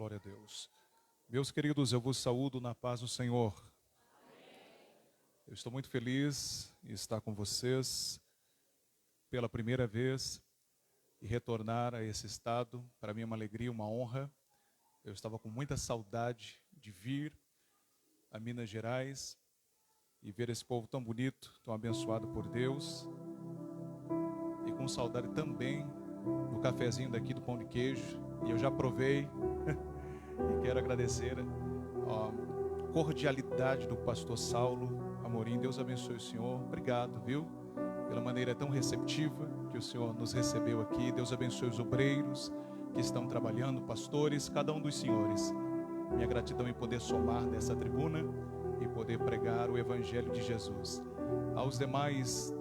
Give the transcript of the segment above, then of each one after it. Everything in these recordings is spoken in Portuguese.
Glória a Deus. Meus queridos, eu vos saúdo na paz do Senhor. Eu estou muito feliz em estar com vocês pela primeira vez e retornar a esse estado. Para mim é uma alegria, uma honra. Eu estava com muita saudade de vir a Minas Gerais e ver esse povo tão bonito, tão abençoado por Deus. E com saudade também do cafezinho daqui, do pão de queijo. E eu já provei e quero agradecer a cordialidade do pastor Saulo Amorim. Deus abençoe o senhor. Obrigado, viu? Pela maneira tão receptiva que o senhor nos recebeu aqui. Deus abençoe os obreiros que estão trabalhando, pastores, cada um dos senhores. Minha gratidão em poder somar nessa tribuna e poder pregar o Evangelho de Jesus. Aos demais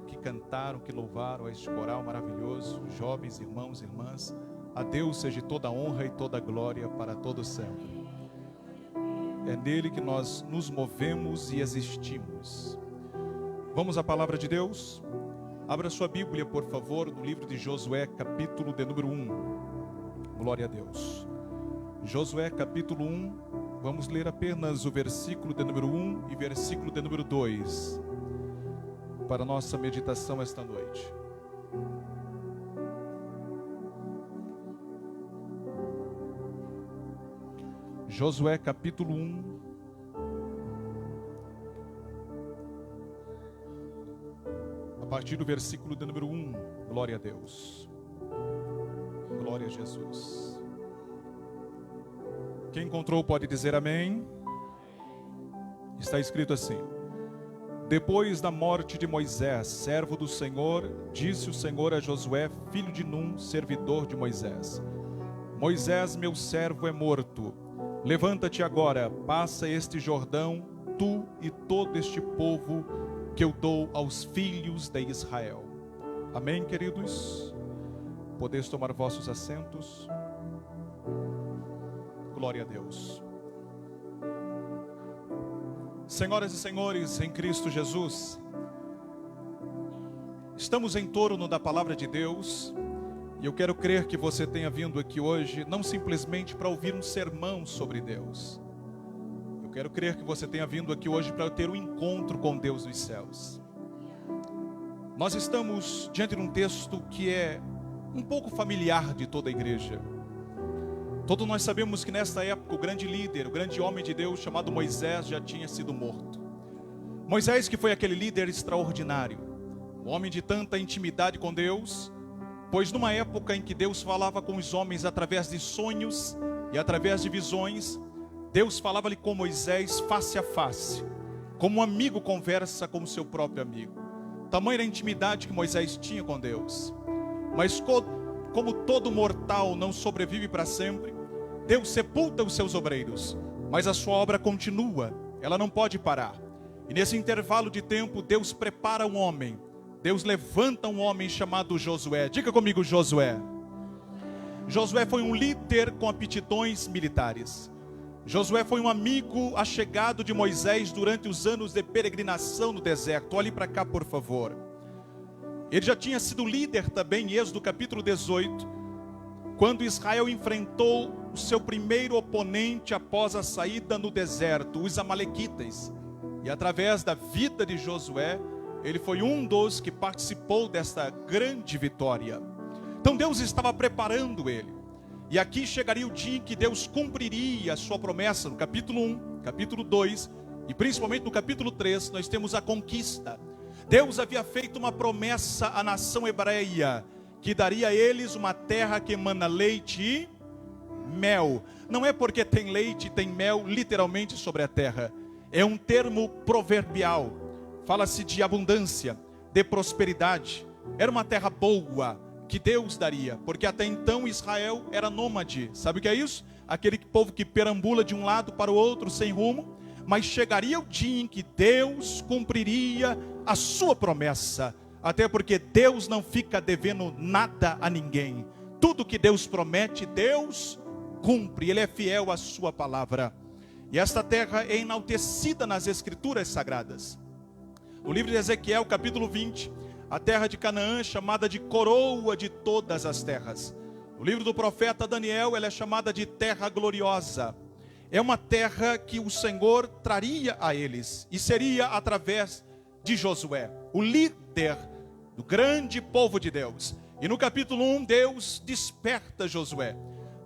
que cantaram, que louvaram a este coral maravilhoso, jovens irmãos e irmãs, a Deus seja toda a honra e toda a glória para todo sempre. É nele que nós nos movemos e existimos. Vamos à palavra de Deus? Abra sua Bíblia, por favor, no livro de Josué, capítulo de número 1. Glória a Deus. Josué, capítulo 1, vamos ler apenas o versículo de número 1 e versículo de número 2, para a nossa meditação esta noite. Josué capítulo 1, a partir do versículo de número 1, glória a Deus, glória a Jesus. Quem encontrou pode dizer amém. Está escrito assim: depois da morte de Moisés, servo do Senhor, disse o Senhor a Josué, filho de Num, servidor de Moisés: Moisés, meu servo, é morto. Levanta-te agora, passa este Jordão, tu e todo este povo que eu dou aos filhos de Israel. Amém, queridos? Podeis tomar vossos assentos. Glória a Deus. Senhoras e senhores, em Cristo Jesus, estamos em torno da palavra de Deus. E eu quero crer que você tenha vindo aqui hoje, não simplesmente para ouvir um sermão sobre Deus. Eu quero crer que você tenha vindo aqui hoje para ter um encontro com Deus dos céus. Nós estamos diante de um texto que é um pouco familiar de toda a igreja. Todos nós sabemos que nesta época o grande líder, o grande homem de Deus chamado Moisés já tinha sido morto. Moisés, que foi aquele líder extraordinário, um homem de tanta intimidade com Deus, pois numa época em que Deus falava com os homens através de sonhos e através de visões, Deus falava-lhe com Moisés face a face, como um amigo conversa com o seu próprio amigo. Tamanha a intimidade que Moisés tinha com Deus. Mas como todo mortal não sobrevive para sempre, Deus sepulta os seus obreiros, mas a sua obra continua, ela não pode parar. E nesse intervalo de tempo, Deus prepara um homem. Deus levanta um homem chamado Josué. Diga comigo, Josué. Josué foi um líder com aptidões militares. Josué foi um amigo achegado de Moisés durante os anos de peregrinação no deserto. Olhe para cá, por favor. Ele já tinha sido líder também em Êxodo capítulo 18, quando Israel enfrentou o seu primeiro oponente após a saída no deserto, os amalequitas. E através da vida de Josué, ele foi um dos que participou desta grande vitória. Então Deus estava preparando ele. E aqui chegaria o dia em que Deus cumpriria a sua promessa. No capítulo 1, capítulo 2 e principalmente no capítulo 3, nós temos a conquista. Deus havia feito uma promessa à nação hebreia, que daria a eles uma terra que emana leite e mel. Não é porque tem leite e tem mel literalmente sobre a terra. É um termo proverbial. Fala-se de abundância, de prosperidade. Era uma terra boa que Deus daria, porque até então Israel era nômade. Sabe o que é isso? Aquele povo que perambula de um lado para o outro sem rumo. Mas chegaria o dia em que Deus cumpriria a sua promessa. Até porque Deus não fica devendo nada a ninguém. Tudo que Deus promete, Deus cumpre. Ele é fiel à sua palavra. E esta terra é enaltecida nas escrituras sagradas. No livro de Ezequiel, capítulo 20, a terra de Canaã, chamada de coroa de todas as terras. No livro do profeta Daniel, ela é chamada de terra gloriosa. É uma terra que o Senhor traria a eles, e seria através de Josué, o líder do grande povo de Deus. E no capítulo 1, Deus desperta Josué.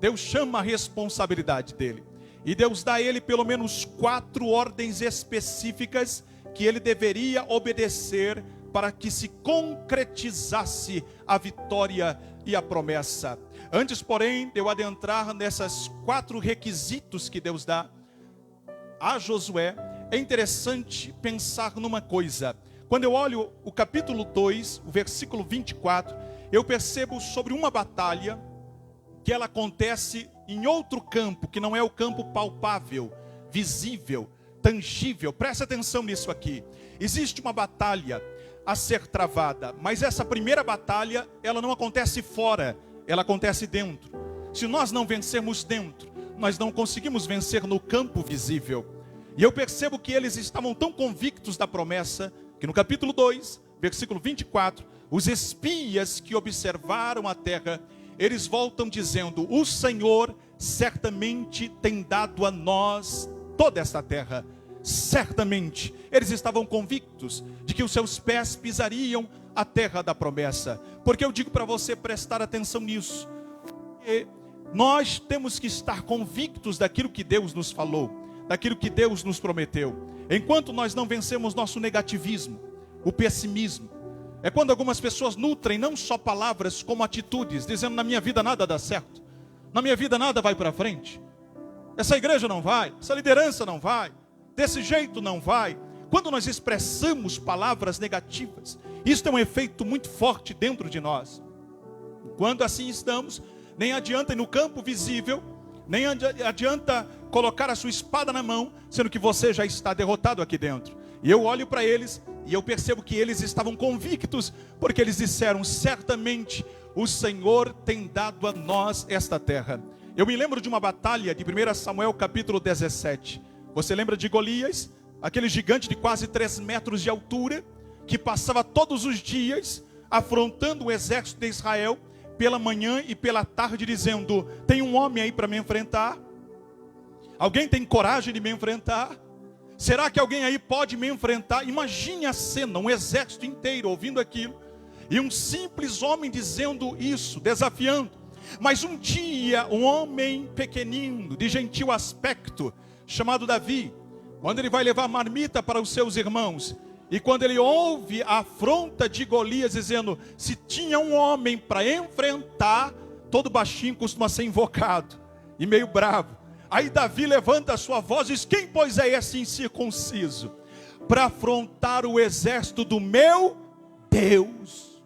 Deus chama a responsabilidade dele. E Deus dá a ele pelo menos 4 ordens específicas que ele deveria obedecer para que se concretizasse a vitória e a promessa. Antes, porém, de eu adentrar nessas 4 requisitos que Deus dá a Josué, é interessante pensar numa coisa. Quando eu olho o capítulo 2, o versículo 24, eu percebo sobre uma batalha que ela acontece em outro campo, que não é o campo palpável, visível, tangível. Presta atenção nisso aqui. Existe uma batalha a ser travada, mas essa primeira batalha, ela não acontece fora, ela acontece dentro. Se nós não vencermos dentro, nós não conseguimos vencer no campo visível. E eu percebo que eles estavam tão convictos da promessa, que no capítulo 2, versículo 24, os espias que observaram a terra, eles voltam dizendo: o Senhor certamente tem dado a nós toda esta terra. Certamente, eles estavam convictos de que os seus pés pisariam a terra da promessa. Porque eu digo para você prestar atenção nisso, porque nós temos que estar convictos daquilo que Deus nos falou, daquilo que Deus nos prometeu. Enquanto nós não vencemos nosso negativismo, o pessimismo, é quando algumas pessoas nutrem não só palavras como atitudes, dizendo: na minha vida nada dá certo, na minha vida nada vai para frente, essa igreja não vai, essa liderança não vai, desse jeito não vai. Quando nós expressamos palavras negativas, isso tem um efeito muito forte dentro de nós. Quando assim estamos, nem adianta ir no campo visível, nem adianta colocar a sua espada na mão, sendo que você já está derrotado aqui dentro. E eu olho para eles e eu percebo que eles estavam convictos, porque eles disseram: certamente o Senhor tem dado a nós esta terra. Eu me lembro de uma batalha de 1 Samuel capítulo 17. Você lembra de Golias? Aquele gigante de quase 3 metros de altura, que passava todos os dias afrontando o exército de Israel, pela manhã e pela tarde, dizendo: tem um homem aí para me enfrentar? Alguém tem coragem de me enfrentar? Será que alguém aí pode me enfrentar? Imagine a cena, um exército inteiro ouvindo aquilo, e um simples homem dizendo isso, desafiando. Mas um dia, um homem pequenino, de gentil aspecto, chamado Davi, quando ele vai levar marmita para os seus irmãos, e quando ele ouve a afronta de Golias dizendo: se tinha um homem para enfrentar, todo baixinho costuma ser invocado, e meio bravo. Aí Davi levanta a sua voz e diz: quem pois é esse incircunciso para afrontar o exército do meu Deus?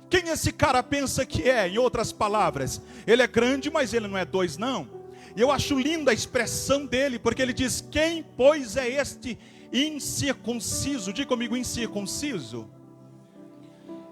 Quem esse cara pensa que é? Em outras palavras, ele é grande, mas ele não é 2 não. E eu acho linda a expressão dele, porque ele diz: quem pois é este incircunciso? Diga comigo: incircunciso.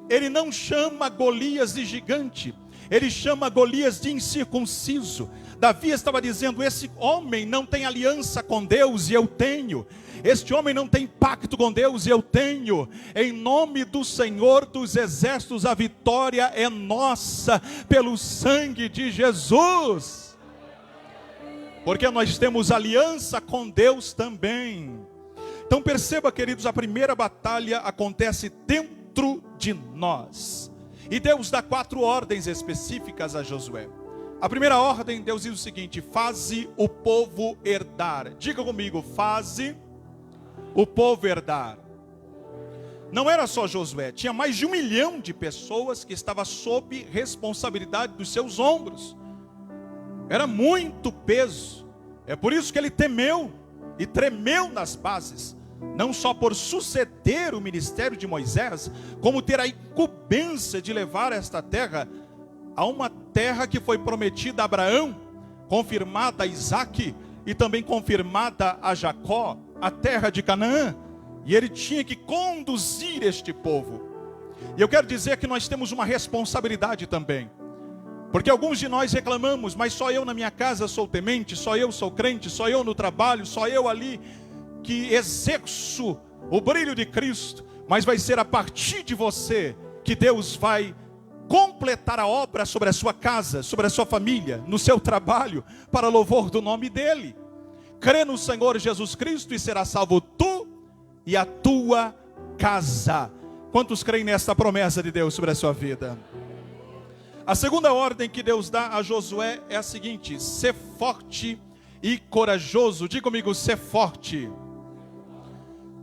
Ele não chama Golias de gigante, ele chama Golias de incircunciso. Davi estava dizendo: esse homem não tem aliança com Deus e eu tenho. Este homem não tem pacto com Deus e eu tenho. Em nome do Senhor dos Exércitos, a vitória é nossa pelo sangue de Jesus. Porque nós temos aliança com Deus também. Então perceba, queridos, a primeira batalha acontece dentro de nós. E Deus dá 4 ordens específicas a Josué. A primeira ordem, Deus diz o seguinte: faze o povo herdar. Diga comigo: faze o povo herdar. Não era só Josué, tinha mais de 1 milhão de pessoas que estavam sob responsabilidade dos seus ombros. Era muito peso. É por isso que ele temeu e tremeu nas bases, não só por suceder o ministério de Moisés, como ter a incumbência de levar esta terra a uma terra que foi prometida a Abraão, confirmada a Isaque e também confirmada a Jacó, a terra de Canaã. E ele tinha que conduzir este povo. E eu quero dizer que nós temos uma responsabilidade também. Porque alguns de nós reclamamos: mas só eu na minha casa sou temente, só eu sou crente, só eu no trabalho, só eu ali que exerço o brilho de Cristo. Mas vai ser a partir de você que Deus vai completar a obra sobre a sua casa, sobre a sua família, no seu trabalho, para louvor do nome dele. Crê no Senhor Jesus Cristo e será salvo tu e a tua casa. Quantos creem nesta promessa de Deus sobre a sua vida? A segunda ordem que Deus dá a Josué é a seguinte: ser forte e corajoso. Diga comigo, ser forte.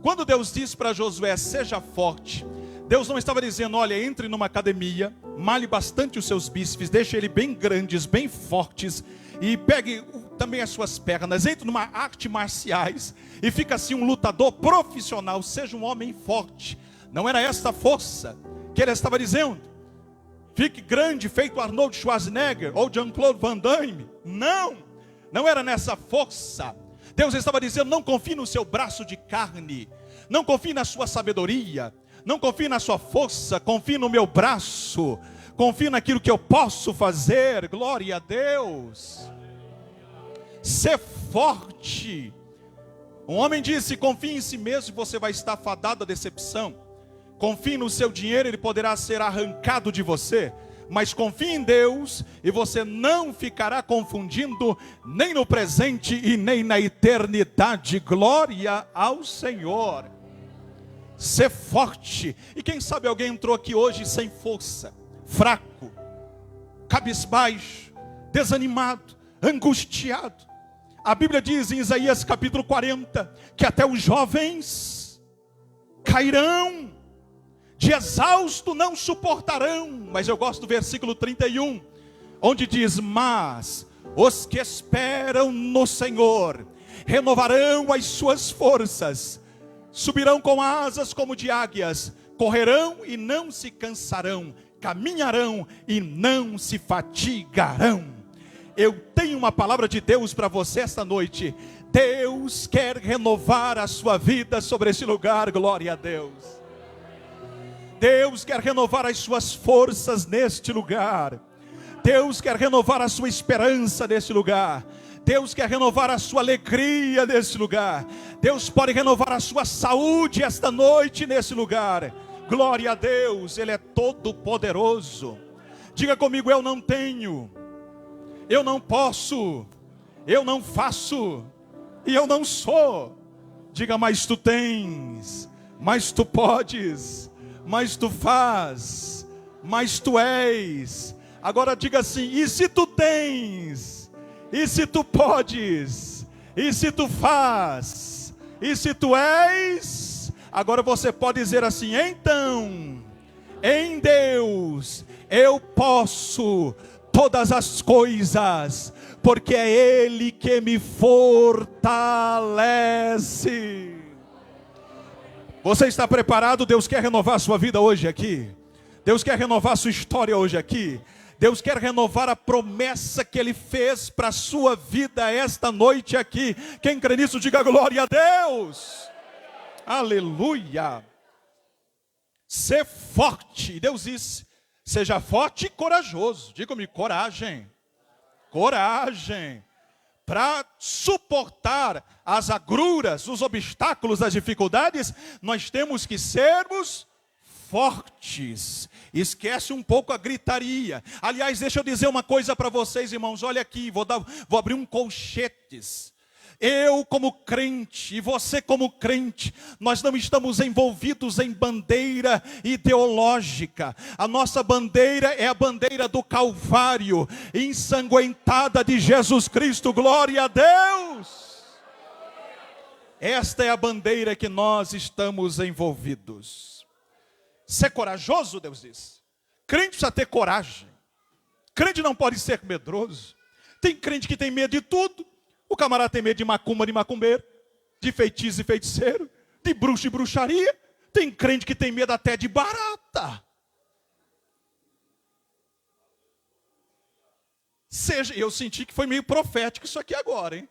Quando Deus diz para Josué, seja forte, Deus não estava dizendo, olha, entre numa academia, malhe bastante os seus bíceps, deixe ele bem grandes, bem fortes, e pegue também as suas pernas, entre numa arte marciais, e fica assim um lutador profissional, seja um homem forte. Não era esta força que ele estava dizendo. Fique grande, feito Arnold Schwarzenegger, ou Jean-Claude Van Damme. Não era nessa força. Deus estava dizendo, não confie no seu braço de carne, não confie na sua sabedoria, não confie na sua força, confie no meu braço, confie naquilo que eu posso fazer. Glória a Deus. Ser forte. Um homem disse, confie em si mesmo e você vai estar fadado à decepção. Confie no seu dinheiro, ele poderá ser arrancado de você. Mas confie em Deus e você não ficará confundindo nem no presente e nem na eternidade. Glória ao Senhor. Ser forte. E quem sabe alguém entrou aqui hoje sem força, fraco, cabisbaixo, desanimado, angustiado. A Bíblia diz em Isaías capítulo 40 que até os jovens cairão, de exausto não suportarão. Mas eu gosto do versículo 31, onde diz, mas os que esperam no Senhor renovarão as suas forças, subirão com asas como de águias, correrão e não se cansarão, caminharão e não se fatigarão. Eu tenho uma palavra de Deus para você esta noite. Deus quer renovar a sua vida sobre esse lugar. Glória a Deus. Deus quer renovar as suas forças neste lugar. Deus quer renovar a sua esperança neste lugar. Deus quer renovar a sua alegria neste lugar. Deus pode renovar a sua saúde esta noite nesse lugar. Glória a Deus, Ele é todo poderoso. Diga comigo, eu não tenho, eu não posso, eu não faço e eu não sou. Diga, mas tu tens, mas tu podes, mas tu faz, mas tu és. Agora diga assim, e se tu tens, e se tu podes, e se tu faz, e se tu és, agora você pode dizer assim, então, em Deus, eu posso todas as coisas, porque é Ele que me fortalece. Você está preparado? Deus quer renovar a sua vida hoje aqui. Deus quer renovar a sua história hoje aqui. Deus quer renovar a promessa que Ele fez para a sua vida esta noite aqui. Quem crê nisso, diga glória a Deus. Aleluia. Ser forte. Deus disse, seja forte e corajoso. Diga comigo, coragem. Coragem. Para suportar as agruras, os obstáculos, as dificuldades, nós temos que sermos fortes. Esquece um pouco a gritaria. Aliás, deixa eu dizer uma coisa para vocês, irmãos. Olha aqui, vou abrir um colchetes. Eu como crente e você como crente, nós não estamos envolvidos em bandeira ideológica. A nossa bandeira é a bandeira do Calvário, ensanguentada de Jesus Cristo. Glória a Deus! Esta é a bandeira que nós estamos envolvidos. Ser corajoso, Deus diz. Crente precisa ter coragem. Crente não pode ser medroso. Tem crente que tem medo de tudo. O camarada tem medo de macumba, de macumbeiro, de feitiço e feiticeiro, de bruxo e bruxaria. Tem crente que tem medo até de barata. Eu senti que foi meio profético isso aqui agora, hein?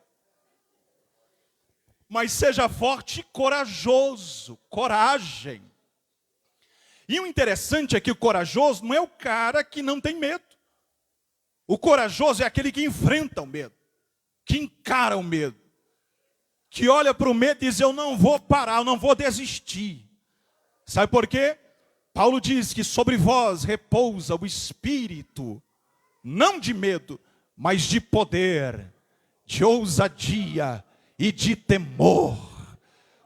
Mas seja forte e corajoso. Coragem. E o interessante é que o corajoso não é o cara que não tem medo. O corajoso é aquele que enfrenta o medo, que encara o medo, que olha para o medo e diz, eu não vou parar, eu não vou desistir. Sabe por quê? Paulo diz que sobre vós repousa o Espírito, não de medo, mas de poder, de ousadia e de temor.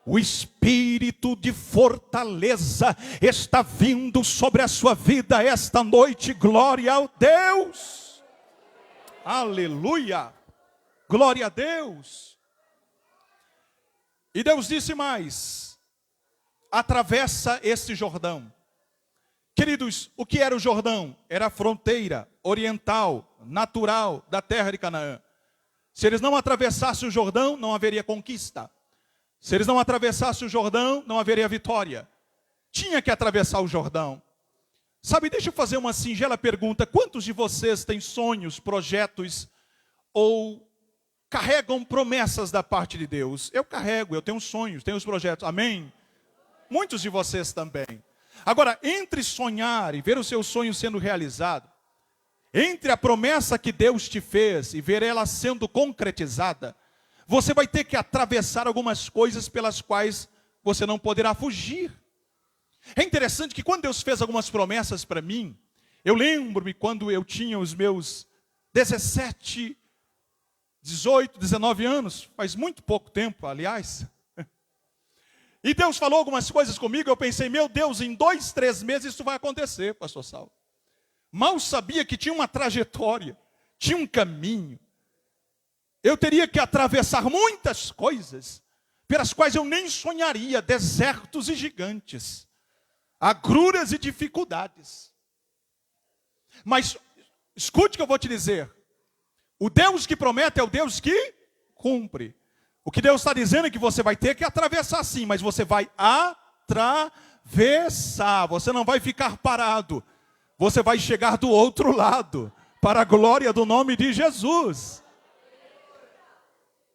O Espírito de fortaleza está vindo sobre a sua vida esta noite. Glória a Deus. Aleluia. Glória a Deus. E Deus disse mais: atravessa este Jordão. Queridos, o que era o Jordão? Era a fronteira oriental, natural da terra de Canaã. Se eles não atravessassem o Jordão, não haveria conquista. Se eles não atravessassem o Jordão, não haveria vitória. Tinha que atravessar o Jordão. Sabe, deixa eu fazer uma singela pergunta. Quantos de vocês têm sonhos, projetos ou carregam promessas da parte de Deus? Eu carrego, eu tenho sonhos, tenho os projetos. Amém? Muitos de vocês também. Agora, entre sonhar e ver o seu sonho sendo realizado, entre a promessa que Deus te fez e ver ela sendo concretizada, você vai ter que atravessar algumas coisas pelas quais você não poderá fugir. É interessante que quando Deus fez algumas promessas para mim, eu lembro-me quando eu tinha os meus 17, 18, 19 anos, faz muito pouco tempo, aliás. E Deus falou algumas coisas comigo, eu pensei, meu Deus, em 2, 3 meses isso vai acontecer, pastor Saulo. Mal sabia que tinha uma trajetória, tinha um caminho. Eu teria que atravessar muitas coisas, pelas quais eu nem sonharia, desertos e gigantes, agruras e dificuldades. Mas, escute o que eu vou te dizer, o Deus que promete é o Deus que cumpre. O que Deus está dizendo é que você vai ter que atravessar sim, mas você vai atravessar, você não vai ficar parado, você vai chegar do outro lado, para a glória do nome de Jesus.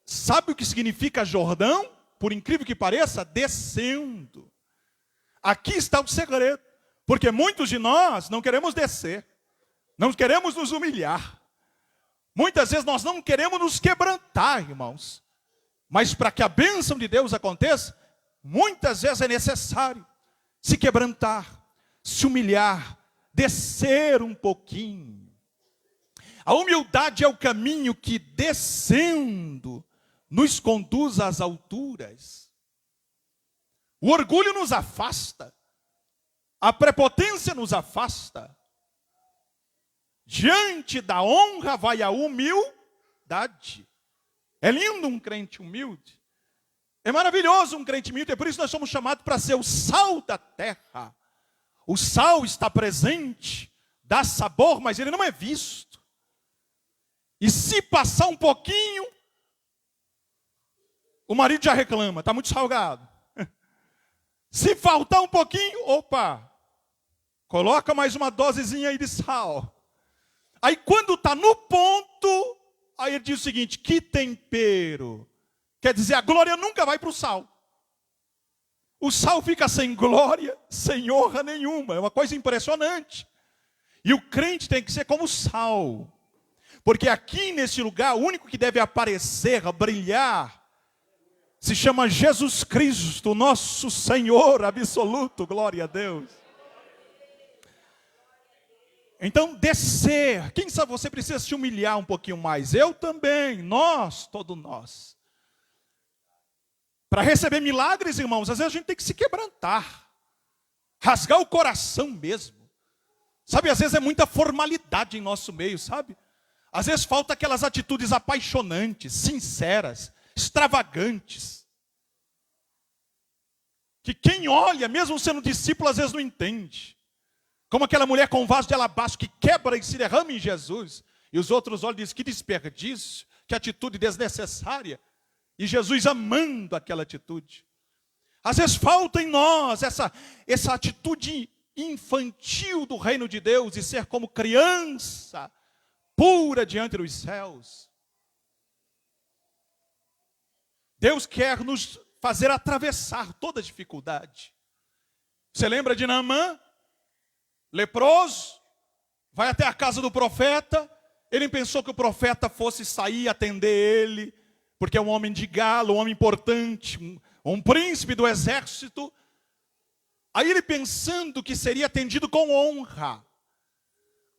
Sabe o que significa Jordão? Por incrível que pareça, descendo. Aqui está o segredo, porque muitos de nós não queremos descer, não queremos nos humilhar. Muitas vezes nós não queremos nos quebrantar, irmãos. Mas para que a bênção de Deus aconteça, muitas vezes é necessário se quebrantar, se humilhar, descer um pouquinho. A humildade é o caminho que, descendo, nos conduz às alturas. O orgulho nos afasta, a prepotência nos afasta. Diante da honra vai a humildade. É lindo um crente humilde. É maravilhoso um crente humilde. É por isso que nós somos chamados para ser o sal da terra. O sal está presente, dá sabor, mas ele não é visto. E se passar um pouquinho, o marido já reclama, está muito salgado. Se faltar um pouquinho, opa, coloca mais uma dosezinha aí de sal. Aí quando está no ponto, aí ele diz o seguinte, que tempero. Quer dizer, a glória nunca vai para o sal. O sal fica sem glória, sem honra nenhuma. É uma coisa impressionante. E o crente tem que ser como sal. Porque aqui nesse lugar, o único que deve aparecer, brilhar, se chama Jesus Cristo, nosso Senhor absoluto, glória a Deus. Então, descer, quem sabe você precisa se humilhar um pouquinho mais, eu também, nós, todos nós. Para receber milagres, irmãos, às vezes a gente tem que se quebrantar, rasgar o coração mesmo. Sabe, às vezes é muita formalidade em nosso meio, sabe? Às vezes falta aquelas atitudes apaixonantes, sinceras, extravagantes. Que quem olha, mesmo sendo discípulo, às vezes não entende. Como aquela mulher com um vaso de alabastro que quebra e se derrama em Jesus. E os outros olham e dizem, que desperdício, que atitude desnecessária. E Jesus amando aquela atitude. Às vezes falta em nós essa atitude infantil do reino de Deus, e ser como criança, pura diante dos céus. Deus quer nos fazer atravessar toda dificuldade. Você lembra de Naamã? Leproso, vai até a casa do profeta. Ele pensou que o profeta fosse sair e atender ele, porque é um homem de gala, um homem importante, um príncipe do exército. Aí ele pensando que seria atendido com honra.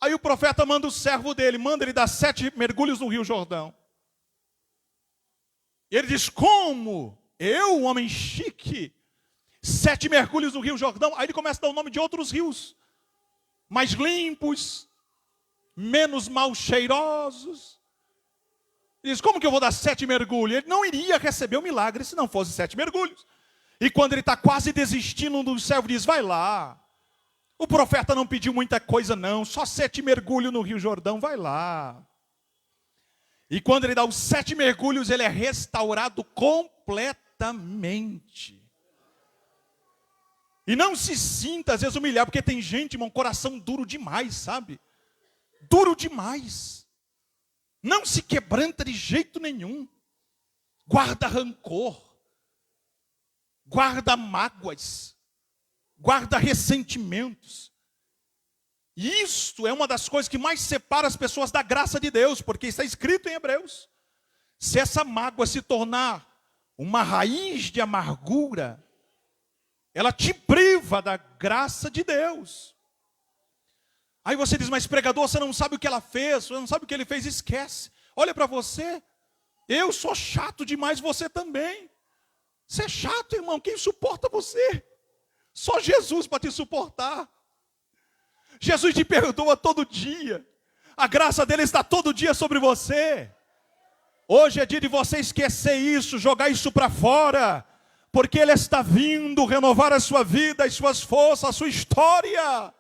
Aí o profeta manda o servo dele, manda ele dar 7 mergulhos no Rio Jordão. E ele diz, como? Eu, um homem chique, 7 mergulhos no Rio Jordão? Aí ele começa a dar o nome de outros rios, mais limpos, menos mal cheirosos. Ele diz, como que eu vou dar 7 mergulhos? Ele não iria receber o milagre se não fosse 7 mergulhos. E quando ele está quase desistindo, um dos servos diz, vai lá. O profeta não pediu muita coisa não, só 7 mergulhos no Rio Jordão, vai lá. E quando ele dá os 7 mergulhos, ele é restaurado completamente. E não se sinta às vezes humilhado, porque tem gente, irmão, coração duro demais, sabe? Duro demais. Não se quebranta de jeito nenhum. Guarda rancor. Guarda mágoas. Guarda ressentimentos. E isto é uma das coisas que mais separa as pessoas da graça de Deus, porque está escrito em Hebreus. Se essa mágoa se tornar uma raiz de amargura, ela te priva da graça de Deus. Aí você diz, mas pregador, você não sabe o que ela fez, você não sabe o que ele fez, esquece. Olha para você, eu sou chato demais, você também. Você é chato, irmão, quem suporta você? Só Jesus para te suportar. Jesus te perdoa todo dia. A graça dele está todo dia sobre você. Hoje é dia de você esquecer isso, jogar isso para fora. Porque ele está vindo renovar a sua vida, as suas forças, a sua história.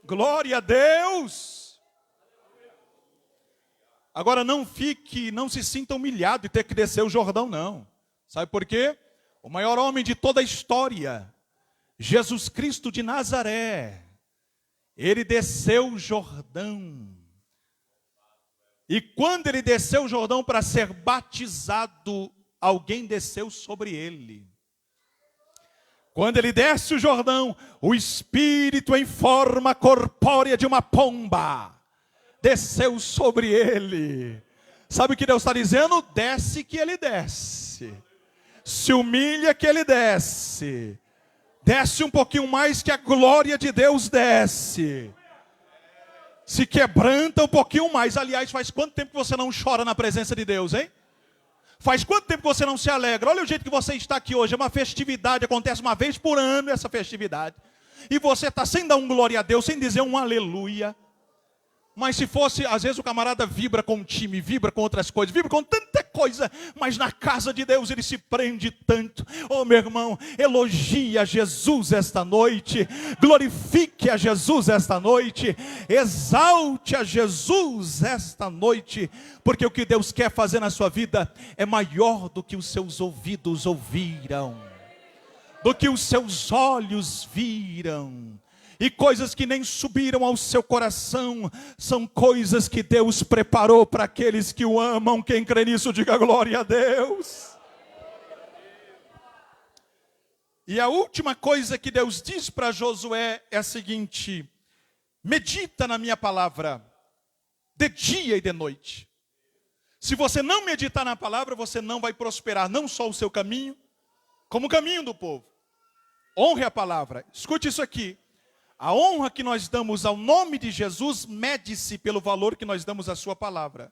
Glória a Deus. Agora não se sinta humilhado de ter que descer o Jordão, não. Sabe por quê? O maior homem de toda a história, Jesus Cristo de Nazaré, ele desceu o Jordão. E quando ele desceu o Jordão para ser batizado, alguém desceu sobre ele. Quando ele desce o Jordão, o Espírito em forma corpórea de uma pomba desceu sobre ele. Sabe o que Deus está dizendo? Desce que ele desce. Se humilha que ele desce. Desce um pouquinho mais que a glória de Deus desce. Se quebranta um pouquinho mais. Aliás, faz quanto tempo que você não chora na presença de Deus, hein? Faz quanto tempo que você não se alegra? Olha o jeito que você está aqui hoje. É uma festividade, acontece uma vez por ano essa festividade. E você está sem dar um glória a Deus, sem dizer um aleluia. Mas se fosse, às vezes o camarada vibra com o time, vibra com outras coisas, vibra com tanta coisa, mas na casa de Deus ele se prende tanto. Oh, meu irmão, elogie a Jesus esta noite, glorifique a Jesus esta noite, exalte a Jesus esta noite, porque o que Deus quer fazer na sua vida é maior do que os seus ouvidos ouviram, do que os seus olhos viram. E coisas que nem subiram ao seu coração, são coisas que Deus preparou para aqueles que o amam. Quem crê nisso, diga glória a Deus. E a última coisa que Deus diz para Josué é a seguinte: medita na minha palavra, de dia e de noite. Se você não meditar na palavra, você não vai prosperar, não só o seu caminho, como o caminho do povo. Honre a palavra. Escute isso aqui. A honra que nós damos ao nome de Jesus mede-se pelo valor que nós damos à sua palavra.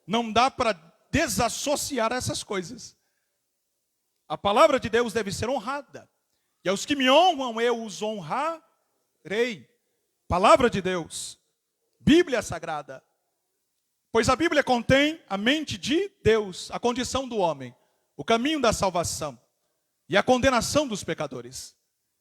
Não dá para desassociar essas coisas. A palavra de Deus deve ser honrada. E aos que me honram eu os honrarei. Palavra de Deus. Bíblia Sagrada. Pois a Bíblia contém a mente de Deus, a condição do homem, o caminho da salvação e a condenação dos pecadores.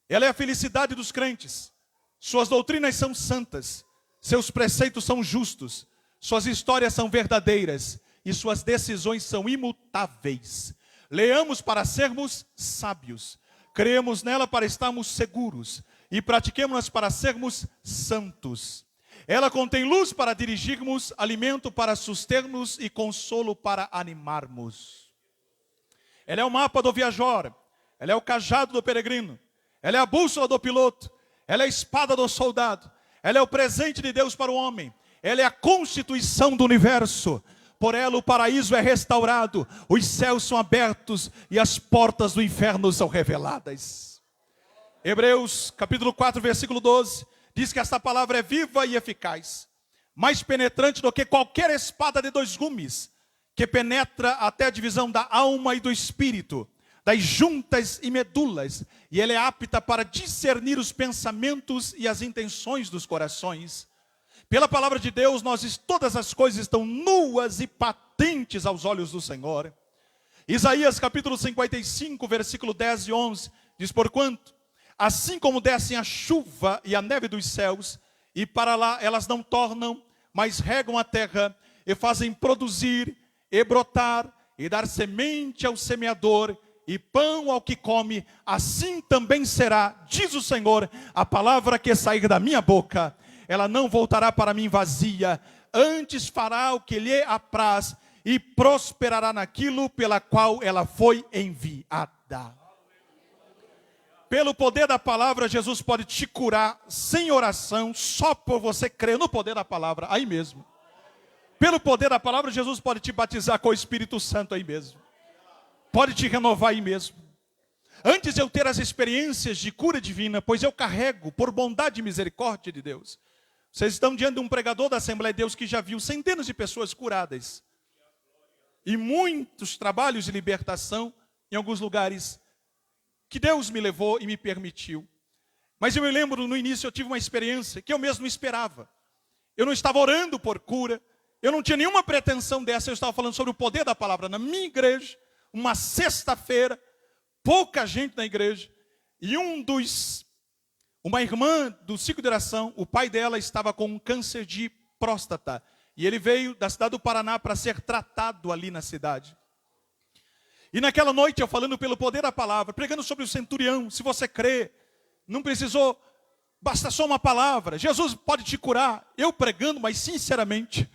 Ela é a felicidade dos crentes. Suas doutrinas são santas. Seus preceitos são justos. Suas histórias são verdadeiras. E suas decisões são imutáveis. Leamos para sermos sábios. Creemos nela para estarmos seguros. E pratiquemos-nas para sermos santos. Ela contém luz para dirigirmos, alimento para suster-nos e consolo para animarmos. Ela é o mapa do viajor. Ela é o cajado do peregrino. Ela é a bússola do piloto, ela é a espada do soldado, ela é o presente de Deus para o homem, ela é a constituição do universo. por ela o paraíso é restaurado, os céus são abertos e as portas do inferno são reveladas. Hebreus capítulo 4, versículo 12, diz que esta palavra é viva e eficaz, mais penetrante do que qualquer espada de 2 gumes, que penetra até a divisão da alma e do espírito, das juntas e medulas, e ela é apta para discernir os pensamentos e as intenções dos corações. Pela palavra de Deus, todas as coisas estão nuas e patentes aos olhos do Senhor. Isaías capítulo 55, versículo 10 e 11, diz: porquanto, assim como descem a chuva e a neve dos céus, e para lá elas não tornam, mas regam a terra, e fazem produzir, e brotar, e dar semente ao semeador, e pão ao que come, assim também será, diz o Senhor, a palavra que sair da minha boca. Ela não voltará para mim vazia, antes fará o que lhe apraz, e prosperará naquilo pela qual ela foi enviada. Pelo poder da palavra, Jesus pode te curar sem oração, só por você crer no poder da palavra, aí mesmo. Pelo poder da palavra, Jesus pode te batizar com o Espírito Santo aí mesmo. Pode te renovar aí mesmo. Antes de eu ter as experiências de cura divina, pois eu carrego, por bondade e misericórdia de Deus. Vocês estão diante de um pregador da Assembleia de Deus que já viu centenas de pessoas curadas. E muitos trabalhos de libertação em alguns lugares que Deus me levou e me permitiu. Mas eu me lembro, no início eu tive uma experiência que eu mesmo esperava. Eu não estava orando por cura, eu não tinha nenhuma pretensão dessa, eu estava falando sobre o poder da palavra na minha igreja, uma sexta-feira, pouca gente na igreja, e uma irmã do ciclo de oração, o pai dela estava com um câncer de próstata, e ele veio da cidade do Paraná para ser tratado ali na cidade. E naquela noite, eu falando pelo poder da palavra, pregando sobre o centurião, se você crê, não precisou, basta só uma palavra, Jesus pode te curar. Eu pregando, mas sinceramente,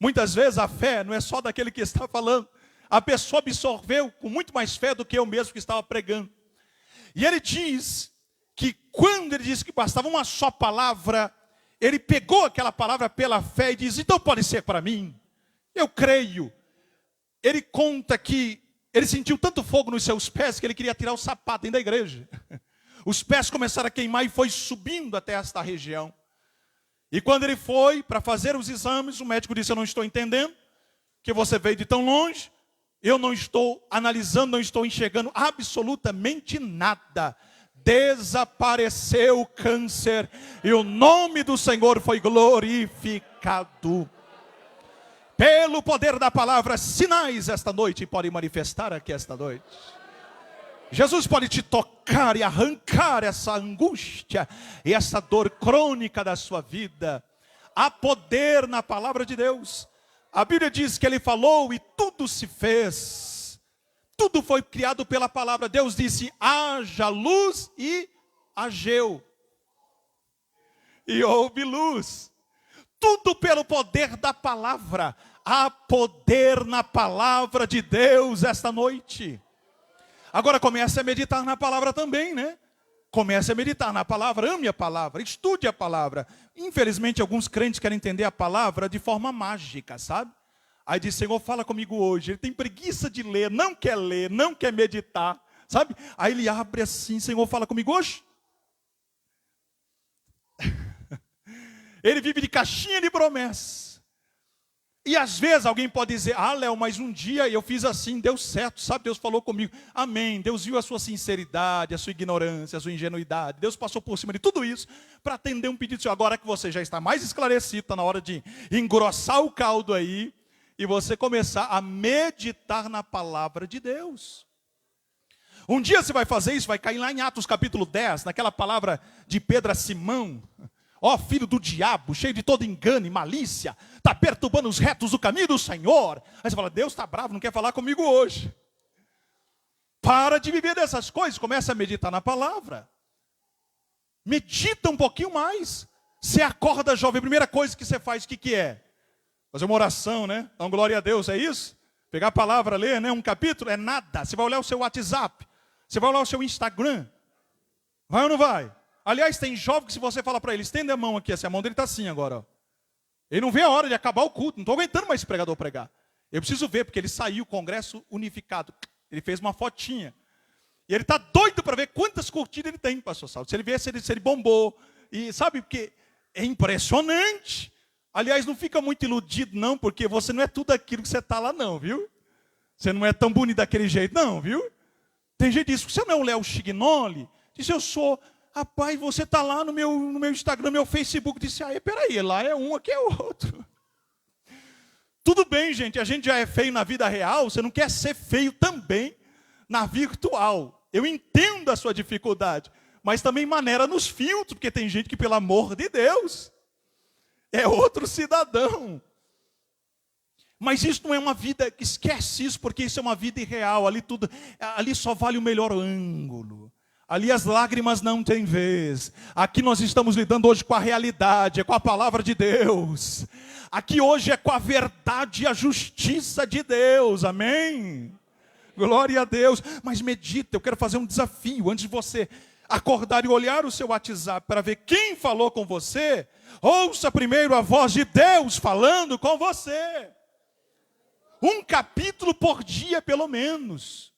muitas vezes a fé não é só daquele que está falando, a pessoa absorveu com muito mais fé do que eu mesmo que estava pregando. E ele diz que quando ele disse que bastava uma só palavra, ele pegou aquela palavra pela fé e diz: então pode ser para mim, eu creio. Ele conta que ele sentiu tanto fogo nos seus pés que ele queria tirar o sapato dentro da igreja. Os pés começaram a queimar e foi subindo até esta região. E quando ele foi para fazer os exames, o médico disse: eu não estou entendendo, que você veio de tão longe, eu não estou analisando, não estou enxergando absolutamente nada. Desapareceu o câncer e o nome do Senhor foi glorificado. Pelo poder da palavra, sinais esta noite podem manifestar aqui esta noite. Jesus pode te tocar e arrancar essa angústia e essa dor crônica da sua vida. Há poder na palavra de Deus. A Bíblia diz que ele falou e tudo se fez. Tudo foi criado pela palavra. Deus disse: haja luz, e hageu. E houve luz. Tudo pelo poder da palavra. Há poder na palavra de Deus esta noite. Agora comece a meditar na palavra também, né? Comece a meditar na palavra, ame a palavra, estude a palavra. Infelizmente, alguns crentes querem entender a palavra de forma mágica, sabe? Aí diz: Senhor, fala comigo hoje. Ele tem preguiça de ler, não quer meditar, sabe? Aí ele abre assim: Senhor, fala comigo hoje. Ele vive de caixinha de promessas. E às vezes alguém pode dizer: ah, Léo, mas um dia eu fiz assim, deu certo, sabe? Deus falou comigo. Amém. Deus viu a sua sinceridade, a sua ignorância, a sua ingenuidade. Deus passou por cima de tudo isso para atender um pedido seu. Agora que você já está mais esclarecido, está na hora de engrossar o caldo aí e você começar a meditar na palavra de Deus. Um dia você vai fazer isso, vai cair lá em Atos capítulo 10, naquela palavra de Pedro a Simão. Ó, filho do diabo, cheio de todo engano e malícia, está perturbando os retos do caminho do Senhor. Aí você fala: Deus está bravo, não quer falar comigo hoje. Para de viver dessas coisas, começa a meditar na palavra. Medita um pouquinho mais. Você acorda jovem, a primeira coisa que você faz, o que é? Fazer uma oração, né? Então, glória a Deus, é isso? Pegar a palavra, ler, né? Um capítulo, é nada. Você vai olhar o seu WhatsApp, você vai olhar o seu Instagram. Vai ou não vai? Aliás, tem jovem que se você fala para ele: estende a mão aqui, assim, a mão dele está assim agora. Ó. Ele não vê a hora de acabar o culto, não estou aguentando mais esse pregador pregar. Eu preciso ver, porque ele saiu, Congresso Unificado. Ele fez uma fotinha. E ele está doido para ver quantas curtidas ele tem, pastor Saulo. Se ele vê, se ele bombou. E sabe, porque é impressionante. Aliás, não fica muito iludido, não, porque você não é tudo aquilo que você está lá, não, viu? Você não é tão bonito daquele jeito, não, viu? Tem gente que diz, você não é o Léo Chignoli? Diz, eu sou. Rapaz, você está lá no meu Instagram, no meu Facebook. Disse, peraí, lá é um, aqui é outro. Tudo bem, gente, a gente já é feio na vida real, você não quer ser feio também na virtual. Eu entendo a sua dificuldade, mas também maneira nos filtros, porque tem gente que, pelo amor de Deus, é outro cidadão. Mas isso não é uma vida, esquece isso, porque isso é uma vida irreal. Ali só vale o melhor ângulo. Ali as lágrimas não têm vez. Aqui nós estamos lidando hoje com a realidade, é com a palavra de Deus. Aqui hoje é com a verdade e a justiça de Deus, amém? Glória a Deus. Mas medita, eu quero fazer um desafio. Antes de você acordar e olhar o seu WhatsApp para ver quem falou com você, ouça primeiro a voz de Deus falando com você. Um capítulo por dia, pelo menos.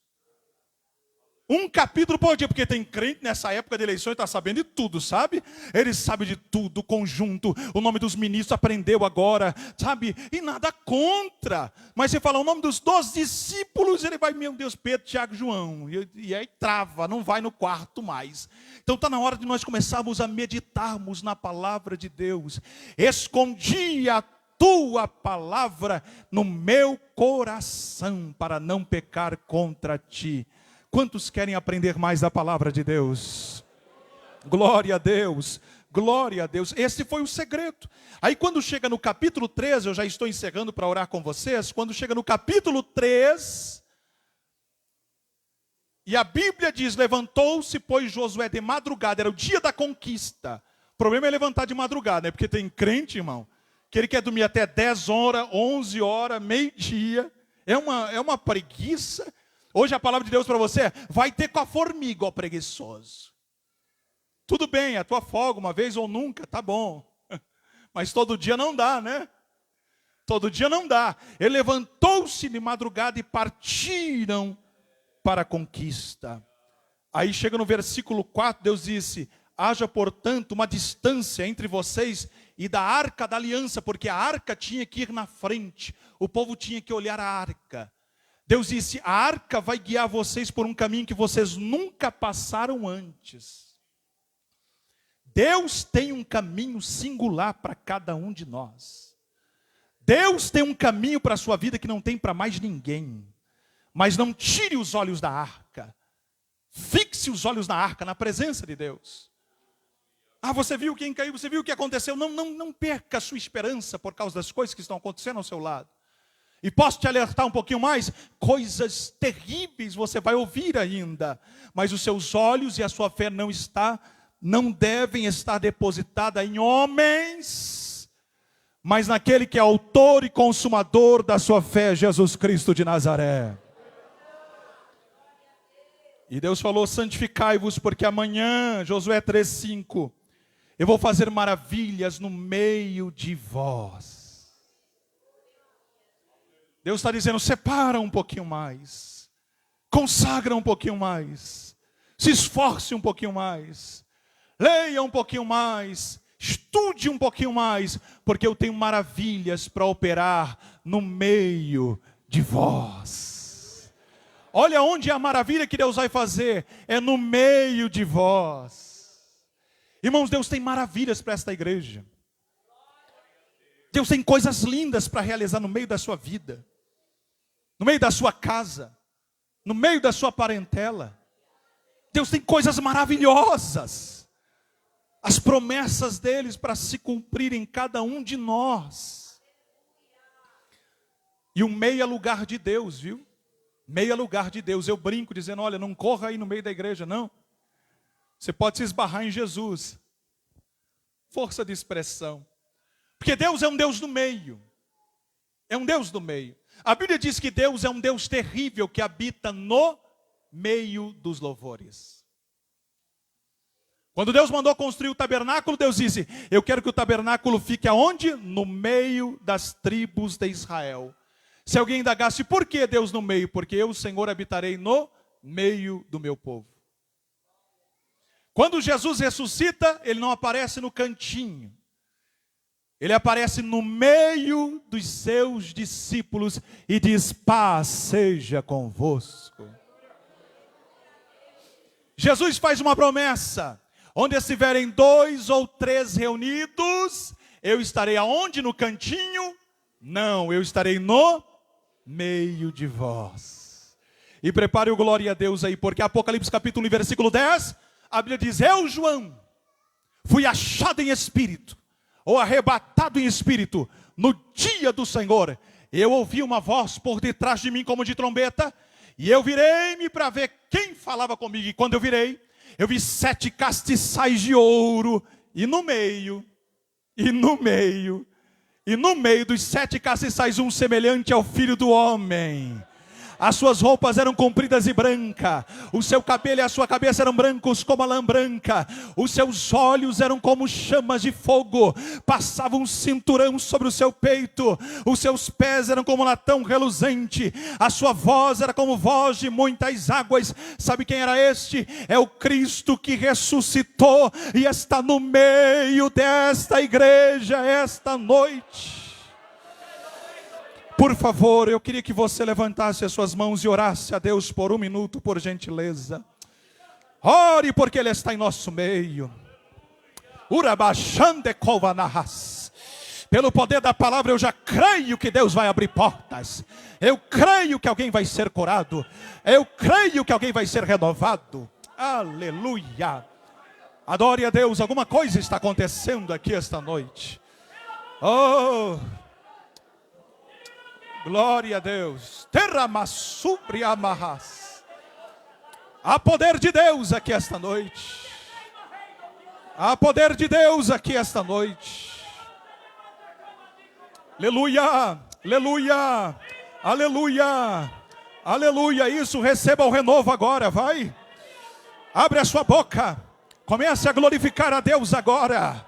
Um capítulo por dia, porque tem crente nessa época de eleições, está sabendo de tudo, sabe? Ele sabe de tudo, conjunto, o nome dos ministros aprendeu agora, sabe? E nada contra. Mas você fala o nome dos 12 discípulos, ele vai, meu Deus, Pedro, Tiago, João. E aí trava, não vai no quarto mais. Então está na hora de nós começarmos a meditarmos na palavra de Deus. Escondi a tua palavra no meu coração, para não pecar contra ti. Quantos querem aprender mais da palavra de Deus? Glória a Deus, glória a Deus. Esse foi o segredo. Aí quando chega no capítulo 3, eu já estou encerrando para orar com vocês. Quando chega no capítulo 3, e a Bíblia diz, levantou-se, pois Josué de madrugada, era o dia da conquista. O problema é levantar de madrugada, né? Porque tem crente, irmão, que ele quer dormir até 10 horas, 11 horas, meio-dia. É uma preguiça. Hoje a palavra de Deus para você vai ter com a formiga, ó preguiçoso. Tudo bem, a tua folga uma vez ou nunca, tá bom. Mas todo dia não dá, né? Todo dia não dá. Ele levantou-se de madrugada e partiram para a conquista. Aí chega no versículo 4, Deus disse, haja portanto uma distância entre vocês e da arca da aliança, porque a arca tinha que ir na frente, o povo tinha que olhar a arca. Deus disse, a arca vai guiar vocês por um caminho que vocês nunca passaram antes. Deus tem um caminho singular para cada um de nós. Deus tem um caminho para a sua vida que não tem para mais ninguém. Mas não tire os olhos da arca. Fixe os olhos na arca, na presença de Deus. Você viu quem caiu, você viu o que aconteceu. Não perca a sua esperança por causa das coisas que estão acontecendo ao seu lado. E posso te alertar um pouquinho mais? Coisas terríveis você vai ouvir ainda. Mas os seus olhos e a sua fé não devem estar depositada em homens, mas naquele que é autor e consumador da sua fé, Jesus Cristo de Nazaré. E Deus falou, santificai-vos, porque amanhã, Josué 3:5, eu vou fazer maravilhas no meio de vós. Deus está dizendo, separa um pouquinho mais, consagra um pouquinho mais, se esforce um pouquinho mais, leia um pouquinho mais, estude um pouquinho mais, porque eu tenho maravilhas para operar no meio de vós. Olha onde é a maravilha que Deus vai fazer, é no meio de vós. Irmãos, Deus tem maravilhas para esta igreja. Deus tem coisas lindas para realizar no meio da sua vida. No meio da sua casa, no meio da sua parentela. Deus tem coisas maravilhosas. As promessas deles para se cumprir em cada um de nós. E o meia lugar de Deus, viu? Meia lugar de Deus. Eu brinco dizendo, olha, não corra aí no meio da igreja, não. Você pode se esbarrar em Jesus. Força de expressão. Porque Deus é um Deus do meio. É um Deus do meio. A Bíblia diz que Deus é um Deus terrível que habita no meio dos louvores. Quando Deus mandou construir o tabernáculo, Deus disse, eu quero que o tabernáculo fique aonde? No meio das tribos de Israel. Se alguém indagasse, por que Deus no meio? Porque eu, o Senhor, habitarei no meio do meu povo. Quando Jesus ressuscita, ele não aparece no cantinho. Ele aparece no meio dos seus discípulos e diz: paz seja convosco. Jesus faz uma promessa: onde estiverem 2 ou 3 reunidos, eu estarei aonde? No cantinho? Não, eu estarei no meio de vós. E prepare o glória a Deus aí, porque Apocalipse capítulo 1, versículo 10, a Bíblia diz: eu, João, fui achado em espírito, ou arrebatado em espírito, no dia do Senhor. Eu ouvi uma voz por detrás de mim como de trombeta, e eu virei-me para ver quem falava comigo. E quando eu virei, eu vi 7 castiçais de ouro, e no meio dos 7 castiçais, um semelhante ao Filho do Homem. As suas roupas eram compridas e brancas, o seu cabelo e a sua cabeça eram brancos como a lã branca, os seus olhos eram como chamas de fogo, passava um cinturão sobre o seu peito, os seus pés eram como latão reluzente, a sua voz era como voz de muitas águas. Sabe quem era este? É o Cristo que ressuscitou e está no meio desta igreja esta noite. Por favor, eu queria que você levantasse as suas mãos e orasse a Deus por 1 minuto, por gentileza. Ore, porque Ele está em nosso meio. Pelo poder da palavra, eu já creio que Deus vai abrir portas. Eu creio que alguém vai ser curado. Eu creio que alguém vai ser renovado. Aleluia. Adore a Deus, alguma coisa está acontecendo aqui esta noite. Oh, glória a Deus. Há poder de Deus aqui esta noite. Há poder de Deus aqui esta noite. Aleluia, aleluia, aleluia, aleluia. Isso, receba o renovo agora, vai. Abre a sua boca. Comece a glorificar a Deus agora.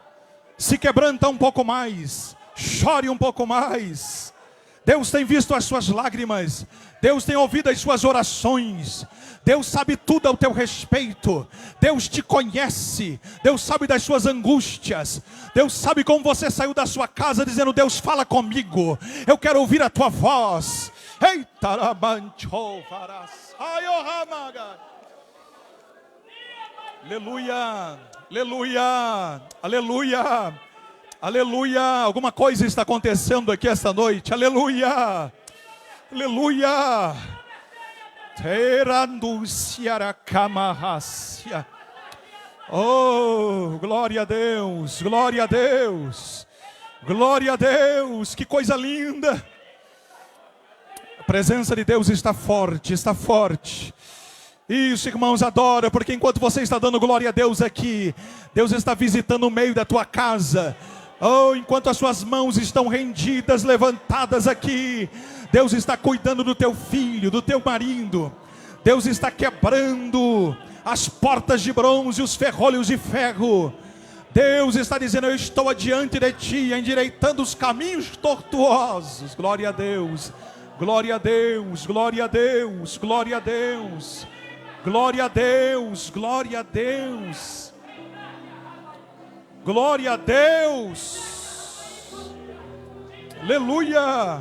Se quebranta um pouco mais. Chore um pouco mais. Deus tem visto as suas lágrimas. Deus tem ouvido as suas orações. Deus sabe tudo ao teu respeito. Deus te conhece. Deus sabe das suas angústias. Deus sabe como você saiu da sua casa dizendo: Deus, fala comigo. Eu quero ouvir a tua voz. Aleluia, aleluia, aleluia. Aleluia, alguma coisa está acontecendo aqui esta noite. Aleluia, aleluia. Oh, glória a Deus, glória a Deus, glória a Deus. Que coisa linda. A presença de Deus está forte, está forte. Isso, irmãos, adora, porque enquanto você está dando glória a Deus aqui, Deus está visitando o meio da tua casa. Oh, enquanto as suas mãos estão rendidas, levantadas aqui, Deus está cuidando do teu filho, do teu marido. Deus está quebrando as portas de bronze e os ferrolhos de ferro. Deus está dizendo: eu estou adiante de ti, endireitando os caminhos tortuosos. Glória a Deus, glória a Deus, glória a Deus, glória a Deus, glória a Deus, glória a Deus. Glória a Deus. Aleluia.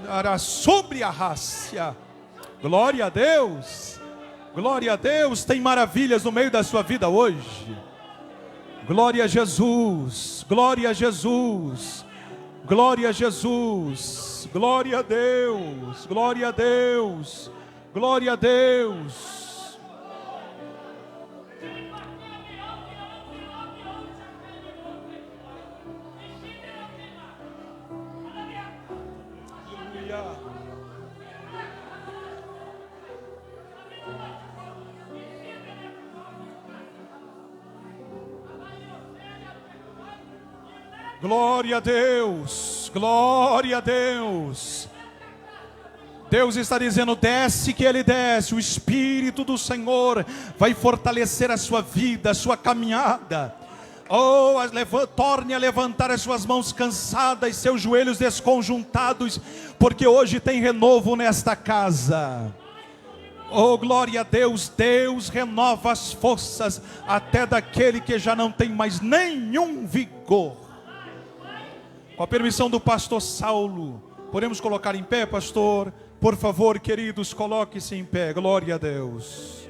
Era sobre a raça. Glória a Deus. Glória a Deus. Tem maravilhas no meio da sua vida hoje. Glória a Jesus. Glória a Jesus. Glória a Jesus. Glória a Deus. Glória a Deus. Glória a Deus. Glória a Deus, glória a Deus. Deus está dizendo: desce que Ele desce. O Espírito do Senhor vai fortalecer a sua vida, a sua caminhada. Oh, torne a levantar as suas mãos cansadas, seus joelhos desconjuntados, porque hoje tem renovo nesta casa. Oh, glória a Deus. Deus renova as forças até daquele que já não tem mais nenhum vigor. Com a permissão do pastor Saulo, podemos colocar em pé, pastor? Por favor, queridos, coloque-se em pé. Glória a Deus.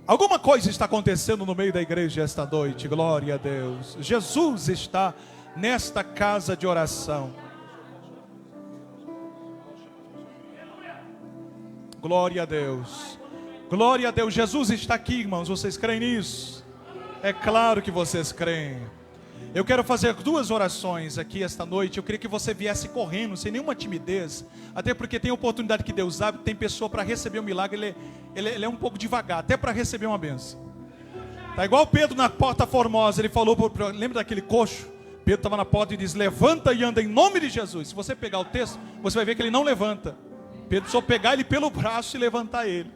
Alguma coisa está acontecendo no meio da igreja esta noite. Glória a Deus. Jesus está nesta casa de oração. Glória a Deus. Glória a Deus. Jesus está aqui, irmãos. Vocês creem nisso? É claro que vocês creem. Eu quero fazer 2 orações aqui esta noite. Eu queria que você viesse correndo, sem nenhuma timidez. Até porque tem oportunidade que Deus abre. Tem pessoa para receber um milagre, ele é um pouco devagar, até para receber uma bênção. Tá igual Pedro na porta formosa. Ele falou, lembra daquele coxo? Pedro estava na porta e diz: levanta e anda em nome de Jesus. Se você pegar o texto, você vai ver que ele não levanta. Pedro só pegar ele pelo braço e levantar ele.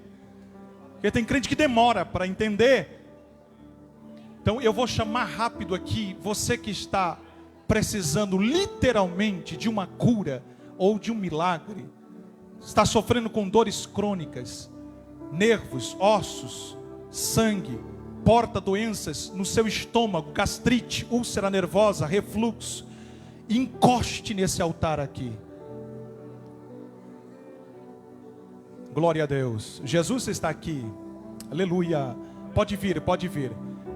Porque tem crente que demora para entender. Então eu vou chamar rápido aqui você que está precisando literalmente de uma cura ou de um milagre. Está sofrendo com dores crônicas, nervos, ossos, sangue, porta doenças no seu estômago, gastrite, úlcera nervosa, refluxo. Encoste nesse altar aqui. Glória a Deus. Jesus está aqui. Aleluia. Pode vir, pode vir.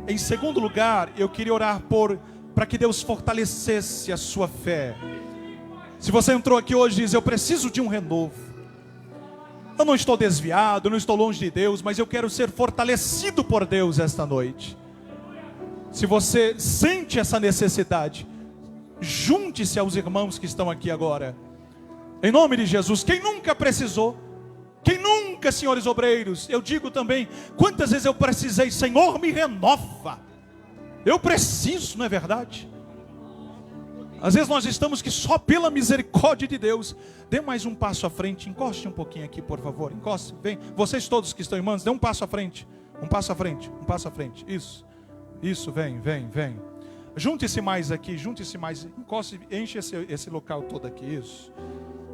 Em segundo lugar, eu queria orar para que Deus fortalecesse a sua fé. Se você entrou aqui hoje e diz: eu preciso de um renovo. Eu não estou desviado, eu não estou longe de Deus, mas eu quero ser fortalecido por Deus esta noite. Se você sente essa necessidade, junte-se aos irmãos que estão aqui agora. Em nome de Jesus. Quem nunca precisou? Quem nunca, senhores obreiros? Eu digo também, quantas vezes eu precisei: Senhor, me renova. Eu preciso, não é verdade? Às vezes nós estamos que só pela misericórdia de Deus. Dê mais um passo à frente, encoste um pouquinho aqui, por favor. Encoste, vem. Vocês todos que estão irmãos, dê um passo à frente. Um passo à frente, um passo à frente. Isso, vem. Junte-se mais aqui, junte-se mais. Encoste, enche esse local todo aqui,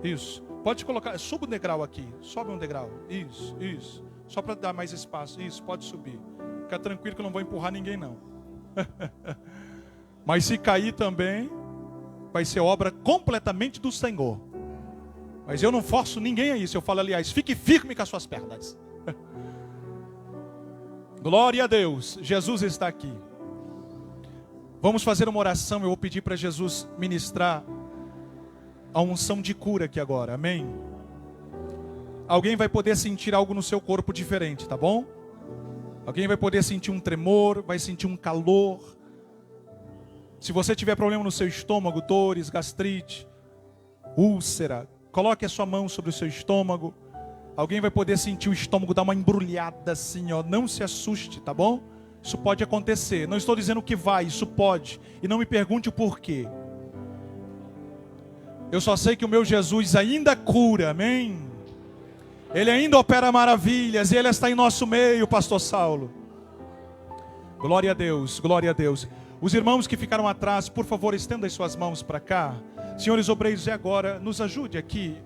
isso. Pode colocar, suba um degrau aqui, sobe um degrau, isso, só para dar mais espaço, isso, pode subir. Fica tranquilo que eu não vou empurrar ninguém não. Mas se cair também, vai ser obra completamente do Senhor. Mas eu não forço ninguém a isso, eu falo, aliás, fique firme com as suas pernas. Glória a Deus, Jesus está aqui. Vamos fazer uma oração, eu vou pedir para Jesus ministrar a unção de cura aqui agora, amém? Alguém vai poder sentir algo no seu corpo diferente, tá bom? Alguém vai poder sentir um tremor, vai sentir um calor. Se você tiver problema no seu estômago, dores, gastrite, úlcera, coloque a sua mão sobre o seu estômago. Alguém vai poder sentir o estômago dar uma embrulhada assim, ó. Não se assuste, tá bom? Isso pode acontecer, não estou dizendo que vai, isso pode. E não me pergunte o porquê. Eu só sei que o meu Jesus ainda cura, amém? Ele ainda opera maravilhas, e Ele está em nosso meio, pastor Saulo. Glória a Deus, glória a Deus. Os irmãos que ficaram atrás, por favor, estendam as suas mãos para cá. Senhores obreiros, e agora, nos ajude aqui.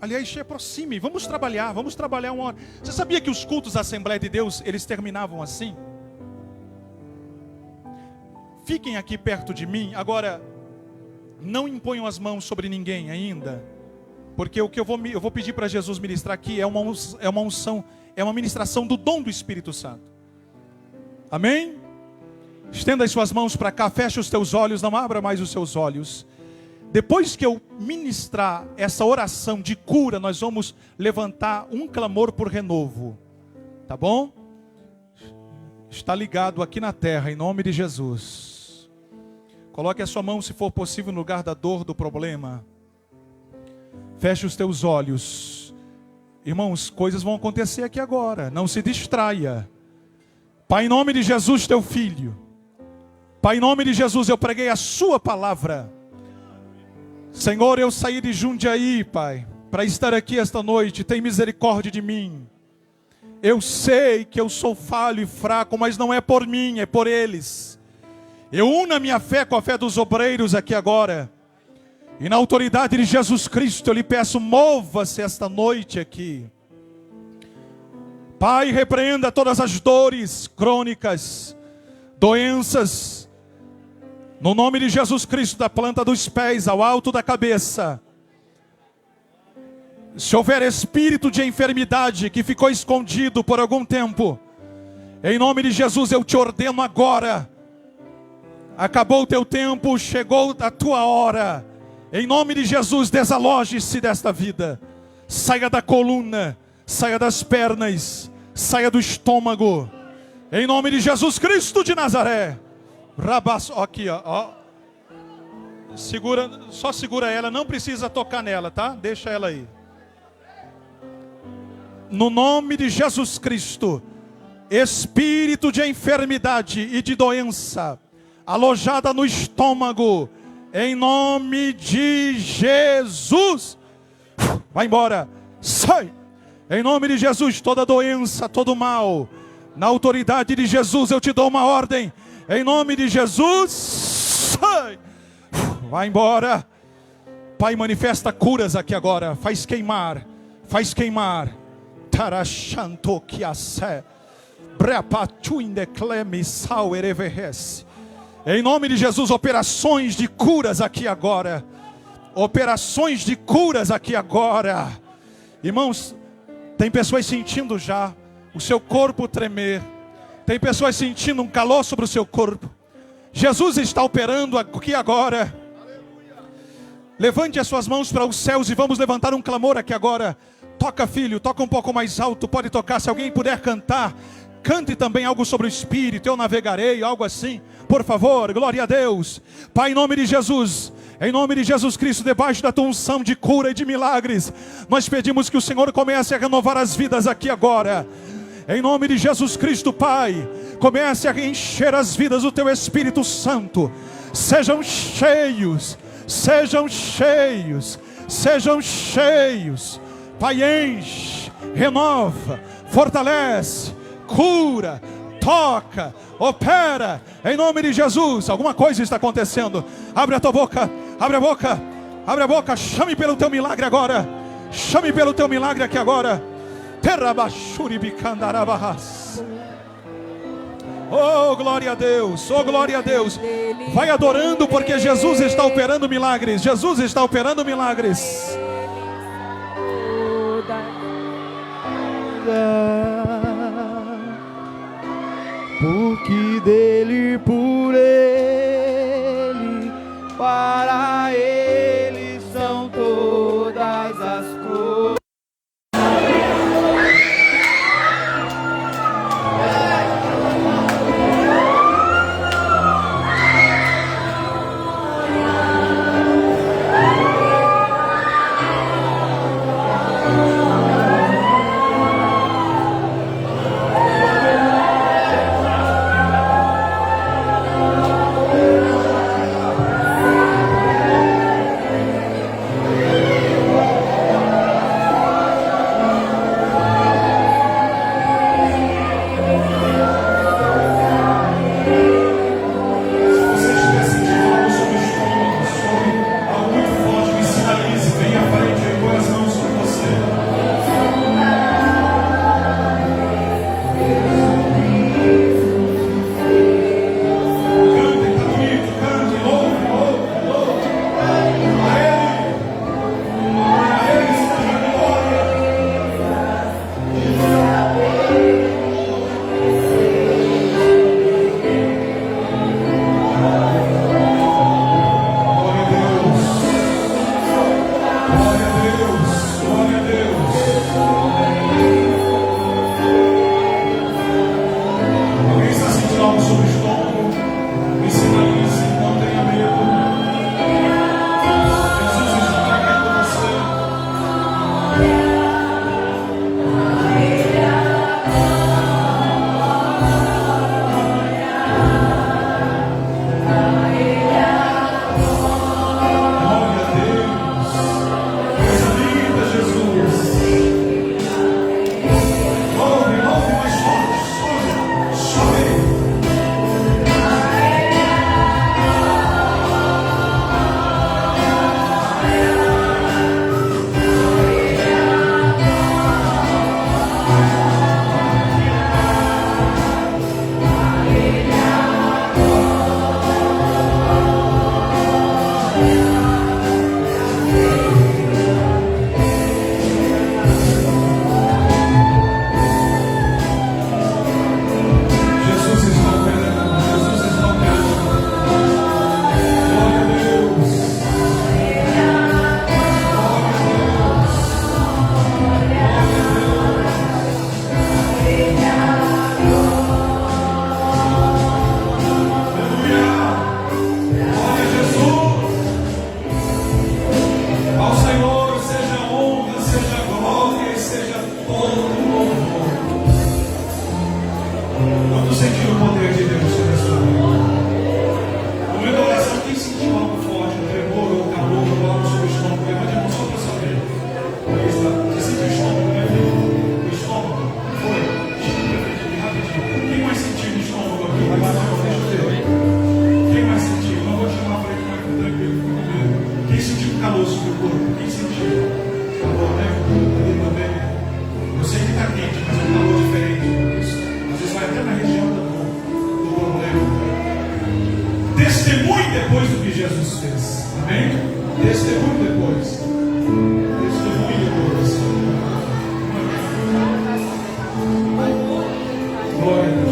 Aliás, se aproxime, vamos trabalhar uma hora. Você sabia que os cultos da Assembleia de Deus, eles terminavam assim? Fiquem aqui perto de mim, agora... Não imponham as mãos sobre ninguém ainda, porque o que eu vou pedir para Jesus ministrar aqui é uma unção, é uma ministração do dom do Espírito Santo. Amém? Estenda as suas mãos para cá, feche os teus olhos, não abra mais os seus olhos. Depois que eu ministrar essa oração de cura, nós vamos levantar um clamor por renovo, tá bom? Está ligado aqui na terra, em nome de Jesus. Coloque a sua mão, se for possível, no lugar da dor, do problema. Feche os teus olhos. Irmãos, coisas vão acontecer aqui agora. Não se distraia. Pai, em nome de Jesus, teu filho. Pai, em nome de Jesus, eu preguei a sua palavra. Senhor, eu saí de Jundiaí, Pai, para estar aqui esta noite. Tem misericórdia de mim. Eu sei que eu sou falho e fraco, mas não é por mim, é por eles. Eu uno a minha fé com a fé dos obreiros aqui agora. E na autoridade de Jesus Cristo eu lhe peço, mova-se esta noite aqui. Pai, repreenda todas as dores crônicas, doenças, no nome de Jesus Cristo, da planta dos pés ao alto da cabeça. Se houver espírito de enfermidade que ficou escondido por algum tempo, em nome de Jesus eu te ordeno agora. Acabou o teu tempo, chegou a tua hora. Em nome de Jesus, desaloje-se desta vida. Saia da coluna, saia das pernas, saia do estômago. Em nome de Jesus Cristo de Nazaré. Aqui, ó. Segura, só segura ela, não precisa tocar nela, tá? Deixa ela aí. No nome de Jesus Cristo, espírito de enfermidade e de doença, alojada no estômago, em nome de Jesus, vai embora, sai, em nome de Jesus, toda doença, todo mal, na autoridade de Jesus eu te dou uma ordem, em nome de Jesus, sai, vai embora. Pai, manifesta curas aqui agora, faz queimar, tarachanto que assé, brepatuinde cleme sal ereverres. Em nome de Jesus, operações de curas aqui agora. Operações de curas aqui agora. Irmãos, tem pessoas sentindo já o seu corpo tremer. Tem pessoas sentindo um calor sobre o seu corpo. Jesus está operando aqui agora. Levante as suas mãos para os céus e vamos levantar um clamor aqui agora. Toca, filho, toca um pouco mais alto. Pode tocar, se alguém puder cantar. Cante também algo sobre o Espírito, eu navegarei, algo assim. Por favor, glória a Deus. Pai, em nome de Jesus, em nome de Jesus Cristo, debaixo da tua unção de cura e de milagres, nós pedimos que o Senhor comece a renovar as vidas aqui agora. Em nome de Jesus Cristo, Pai, comece a encher as vidas do teu Espírito Santo. Sejam cheios, sejam cheios, sejam cheios. Pai, enche, renova, fortalece, cura, toca, opera, em nome de Jesus. Alguma coisa está acontecendo. Abre a tua boca, abre a boca, abre a boca. Chame pelo teu milagre agora. Chame pelo teu milagre aqui agora. Oh, glória a Deus, oh, glória a Deus. Vai adorando, porque Jesus está operando milagres. Jesus está operando milagres. Porque dele, por ele, para ele são todas as coisas. seu corpo. Quem sentiu? Calor, né? Ali também. Eu sei que está quente, mas é um calor diferente. Isso, às vezes vai até na região do problema. Testemunhe depois do que Jesus fez. Amém? Testemunhe depois. Testemunhe depois. Glória a Deus.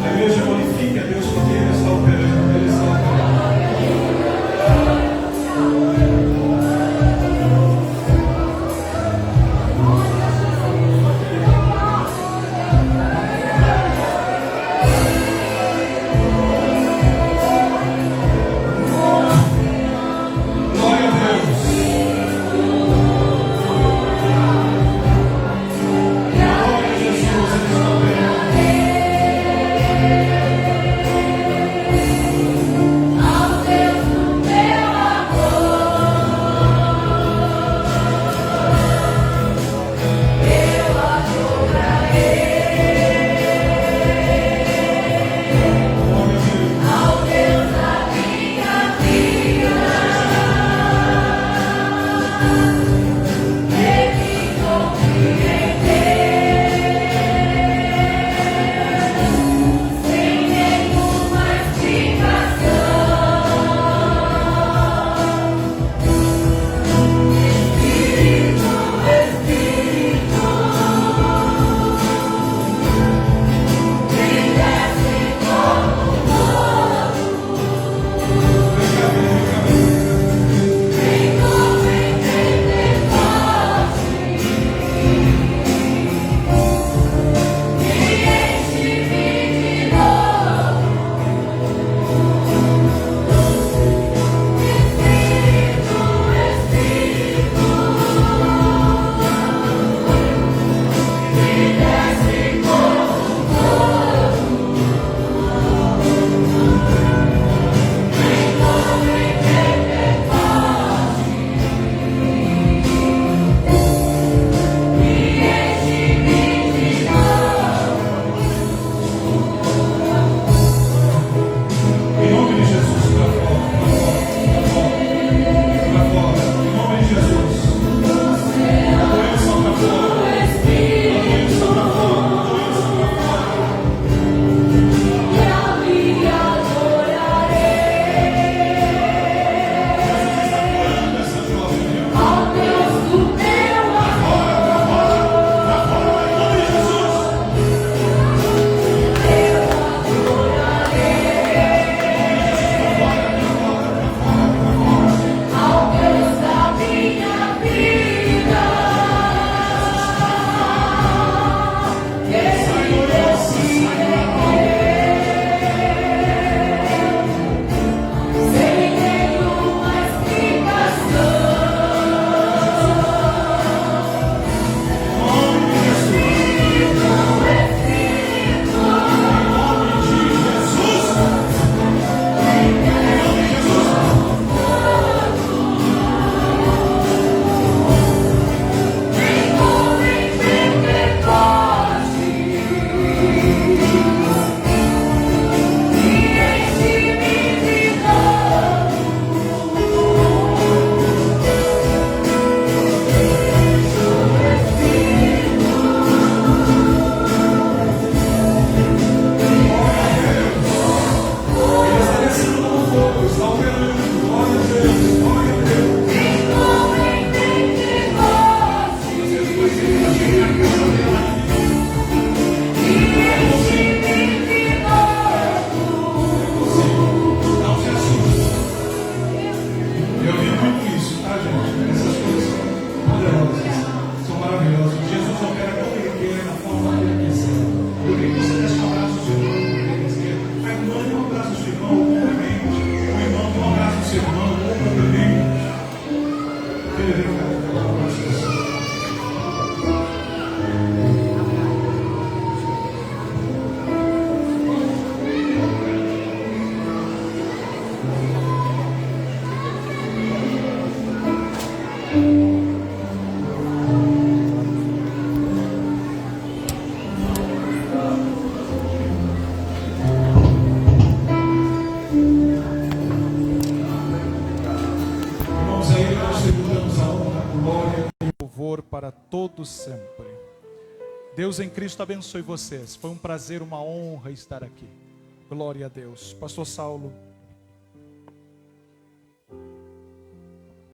A igreja glorifique a Deus porque Ele está operando. Ele está operando. Glória a Deus. Glória a Jesus, Ele está operando. Irmãos, a Ele nós tributamos a honra, a glória e louvor para todos sempre. Deus em Cristo abençoe vocês. Foi um prazer, uma honra estar aqui. Glória a Deus. Pastor Saulo.